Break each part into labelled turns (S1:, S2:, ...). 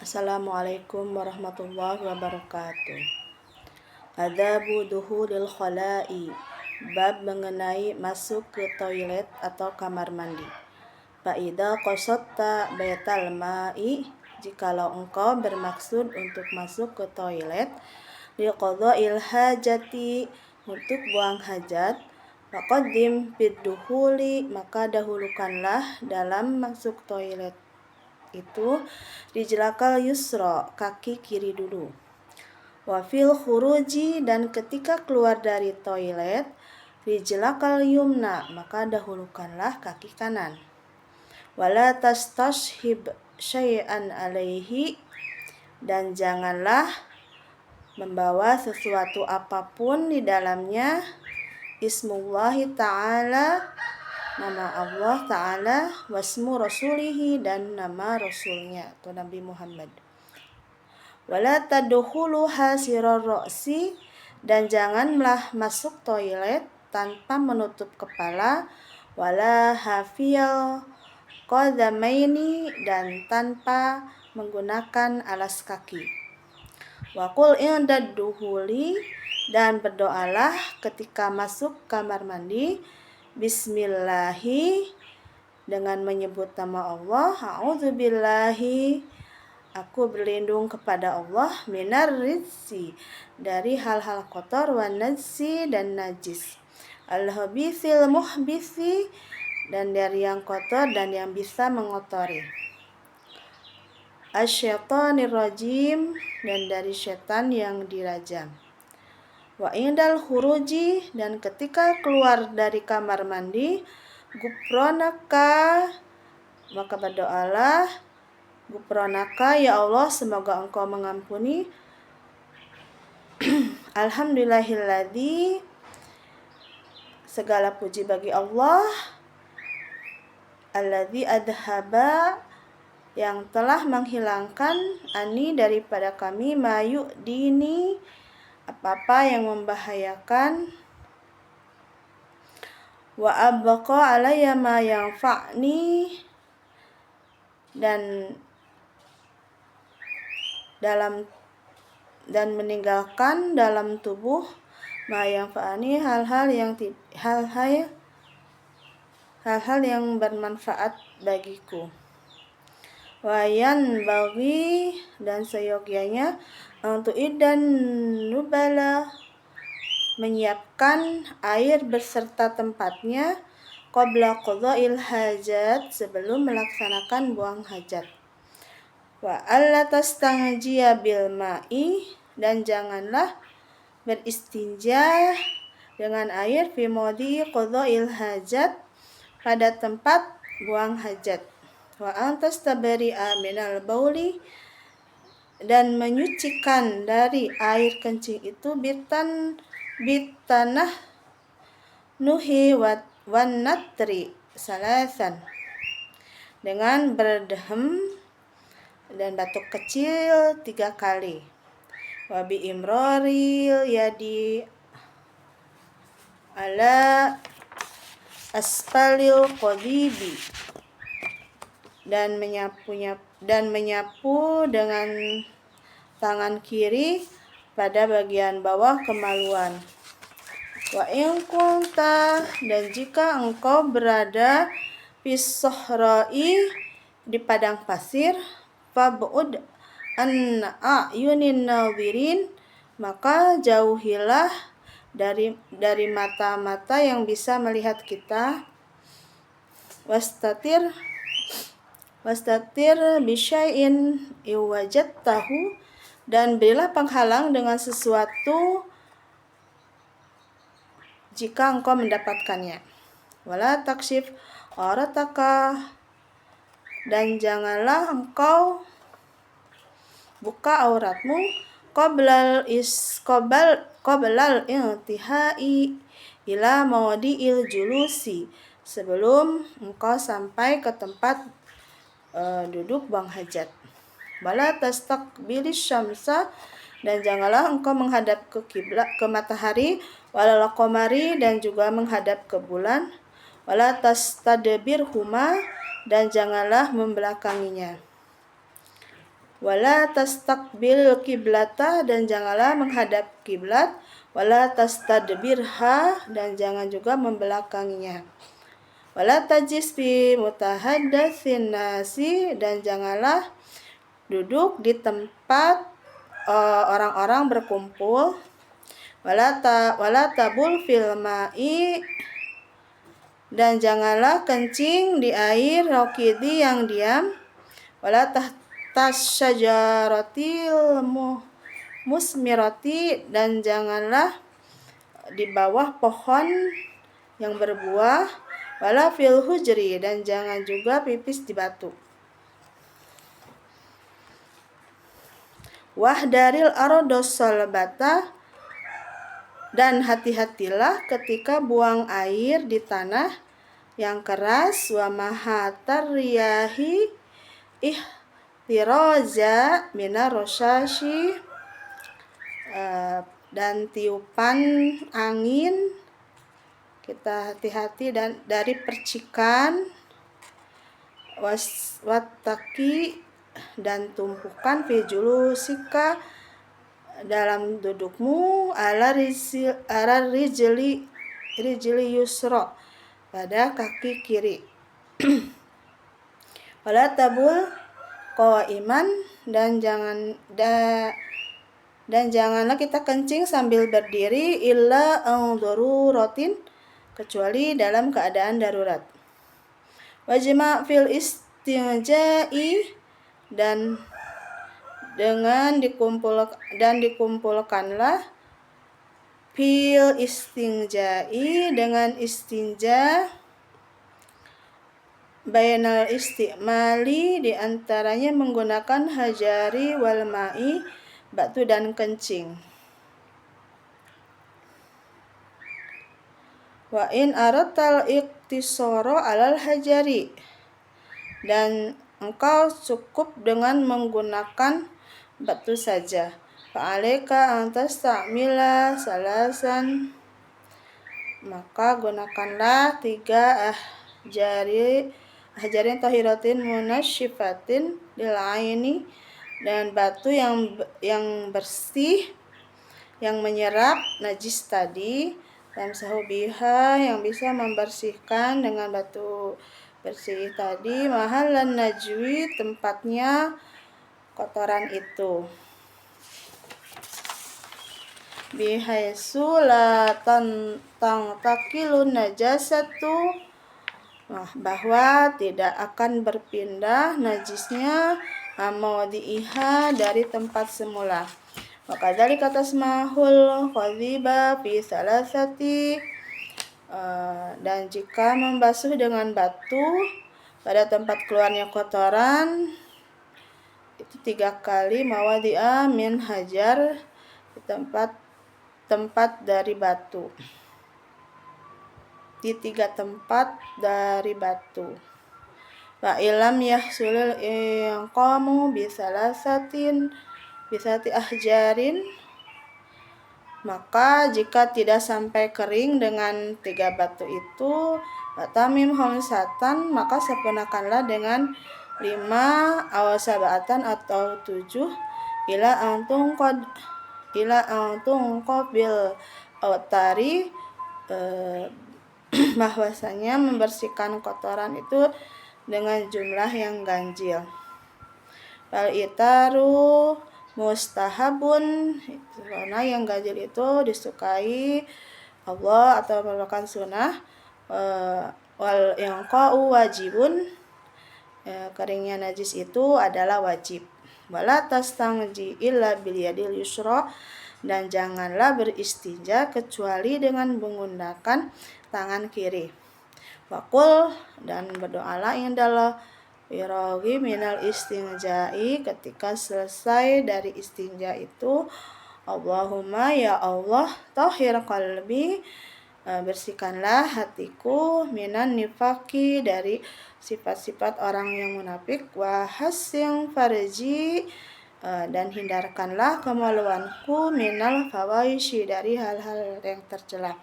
S1: Assalamualaikum warahmatullahi wabarakatuh. Adabu duhulil khala'i. Bab mengenai masuk ke toilet atau kamar mandi. Fa'idha qasadta baital ma'i, jikalau engkau bermaksud untuk masuk ke toilet, liqadha'il hajati, untuk buang hajat, faqaddim fid duhuli, maka dahulukanlah dalam masuk toilet itu rijlakal yusra, kaki kiri dulu. Wa fil khuruji, dan ketika keluar dari toilet, rijlakal yumna, maka dahulukanlah kaki kanan. Wala tastashhib syai'an alaihi, dan janganlah membawa sesuatu apapun di dalamnya ismullahi ta'ala, nama Allah Ta'ala, wasmu rasulihi, dan nama Rasulnya atau Nabi Muhammad. Wala tadkhulu hasirar ra'si, dan janganlah masuk toilet tanpa menutup kepala, wala hafiyal qadamaini, dan tanpa menggunakan alas kaki. Wa qul indad duhuli, dan berdoalah ketika masuk kamar mandi, bismillahi, dengan menyebut nama Allah, a'udzubillahi, aku berlindung kepada Allah, minar rizzi, dari hal-hal kotor, wan najsi, dan najis, al-habithil muhbithi, dan dari yang kotor dan yang bisa mengotori, asyaitonir rajim, dan dari setan yang dirajam. Wa indal khuruji, dan ketika keluar dari kamar mandi, gufronaka, maka berdoalah, gufronaka, ya Allah, semoga engkau mengampuni. Alhamdulillahilladzi, segala puji bagi Allah, alladzi adhaba, yang telah menghilangkan, ani, daripada kami, mayu dini, apa-apa yang membahayakan, wa abqa alayya ma yanfa'ni, dan meninggalkan dalam tubuh ma yanfa'ni, hal-hal yang bermanfaat bagiku. Wayan bagi, dan seyogyanya untuk idan nubala, menyiapkan air beserta tempatnya, qabla qadha'il hajat, sebelum melaksanakan buang hajat. Wa alla tastangjiya bil ma'i, dan janganlah beristinja dengan air, fi mawdi qadha'il hajat, pada tempat buang hajat. Wa antas tabari'a minal bauli, dan menyucikan dari air kencing itu, bitanah nuhi wan natri salasan, dengan berdehem dan batuk kecil 3 kali. Wa bi imraril yadi ala asfalil qadibi, dan menyapu dengan tangan kiri pada bagian bawah kemaluan. Wa in kunta, dan jika engkau berada fis sohra'i, di padang pasir, fab'ud an a'yunin nadhirin, maka jauhilah dari mata-mata yang bisa melihat kita. Wastatir bisyai'in iwajadtahu, dan berilah penghalang dengan sesuatu jika engkau mendapatkannya. Wala takshif aurataka, dan janganlah engkau buka auratmu, qoblal intihai ila mawdi'il julusi, sebelum engkau sampai ke tempat duduk buang hajat. Wala tastaqbilis syamsa, dan janganlah engkau menghadap ke matahari, walal qamari, dan juga menghadap ke bulan, wala tastadbirhuma, dan janganlah membelakanginya. wala tastaqbil kiblata, dan janganlah menghadap kiblat, wala tastadbirha, dan jangan juga membelakanginya, wala tajis fi mutahaddatsin nasi, dan janganlah duduk di tempat orang-orang berkumpul, wala tabul fil ma'i, dan janganlah kencing di air, rokidi yang diam, wala tahtas syajaratil musmirati, dan janganlah di bawah pohon yang berbuah, wala fil hujri, dan jangan juga pipis di batu. Wahdaril ardos salbata, dan hati-hatilah ketika buang air di tanah yang keras, wa mahatar riyahi ihtiraza minar rosyashi, dan tiupan angin, kita hati-hati dan dari percikan, wattaki, dan tumpukan fi julusika, dalam dudukmu, ala rijli yusra, pada kaki kiri. Wala tabul qaiman, dan janganlah kita kencing sambil berdiri, illa daruratin, kecuali dalam keadaan darurat. Wajma' fil istinja'i, dan dikumpulkanlah fil istinja'i, dengan istinja, bainal istimali, di antaranya menggunakan hajari wal ma'i, batu dan kencing. Wa in aratal iktisara alal hajari, dan engkau cukup dengan menggunakan batu saja. Fa'alaika an tastamila salasan, maka gunakanlah 3 ahjarin tahiratin munasyifatin lil aini, dan batu yang bersih, yang menyerap najis tadi, tamsahu biha, yang bisa membersihkan dengan batu bersih tadi, mahallan najwi, tempatnya kotoran itu, bihaitsu la tangtakilun najasatu, bahwa tidak akan berpindah najisnya, amawdi'iha, dari tempat semula. Wa kadzalika tasmahul qadhiba fi salasati, dan jika membasuh dengan batu pada tempat keluarnya kotoran itu 3 kali, mawadi'a min hajar, di tempat dari batu, di 3 tempat dari batu. Wa ilam yahsulul inqamu bisati ahjarin, maka jika tidak sampai kering dengan 3 batu itu, fatamim khamsatan, maka sempurnakanlah dengan 5 aw sab'atan atau 7, ila antum qabil autari, bahwasanya membersihkan kotoran itu dengan jumlah yang ganjil. Fal itaru mustahabun, karena yang ganjil itu disukai Allah atau merupakan sunnah. Wal inqa'u wajibun, keringnya najis itu adalah wajib. Wala tastangji illa bil yadil yusra, dan janganlah beristinja kecuali dengan menggunakan tangan kiri. Waqul, dan berdoalah indalah wiraghi minal istinja'i, ketika selesai dari istinja itu, Allahumma, ya Allah, tahhir qalbi, bersihkanlah hatiku, minan nifaki, dari sifat-sifat orang yang munafik, wa hassin farji, dan hindarkanlah kemaluanku, minal fawaishi, dari hal-hal yang tercela.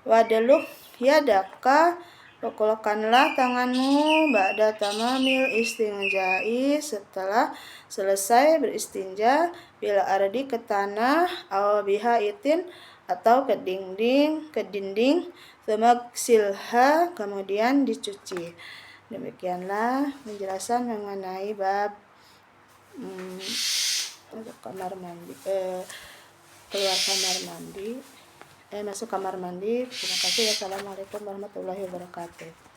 S1: Wadaluk yadaka Ulurkanlah tanganmu ba'da tamamil istinja'i, setelah selesai beristinja, bila ardi ke tanah, aw biha itin atau ke dinding, silha kemudian dicuci. Demikianlah penjelasan mengenai bab kamar mandi, keluar kamar mandi, masuk kamar mandi. Terima kasih. Wassalamualaikum warahmatullahi wabarakatuh.